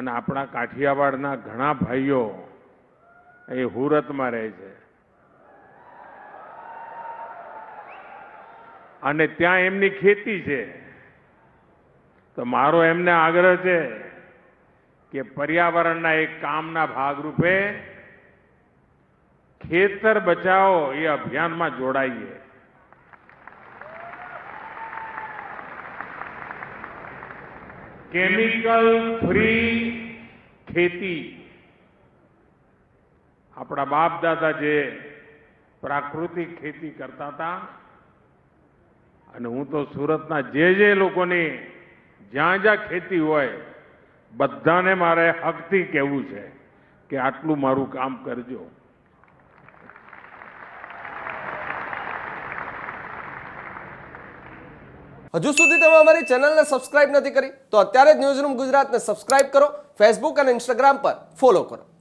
અને આપણા કાઠિયાવાડના ઘણા ભાઈઓ એ હુરતમાં રહે છે અને ત્યાં એમની ખેતી છે. તો મારો એમને આગ્રહ છે કે પર્યાવરણના એક કામના ભાગરૂપે ખેતર બચાવો એ અભિયાનમાં જોડાઈએ. કેમિકલ ફ્રી ખેતી, આપણા બાપ દાદા જે પ્રાકૃતિક ખેતી કરતા હતા, અને હું તો સુરતના જે લોકોની જ્યાં જ્યાં ખેતી હોય બધાને મારે હકથી કહેવું છે કે આટલું મારું કામ કરજો. હજુ સુધી તમે અમારી ચેનલને સબસ્ક્રાઇબ નથી કરી તો અત્યારે જ ન્યૂઝરૂમ ગુજરાતને સબસ્ક્રાઇબ કરો, ફેસબુક અને ઇન્સ્ટાગ્રામ પર ફોલો કરો.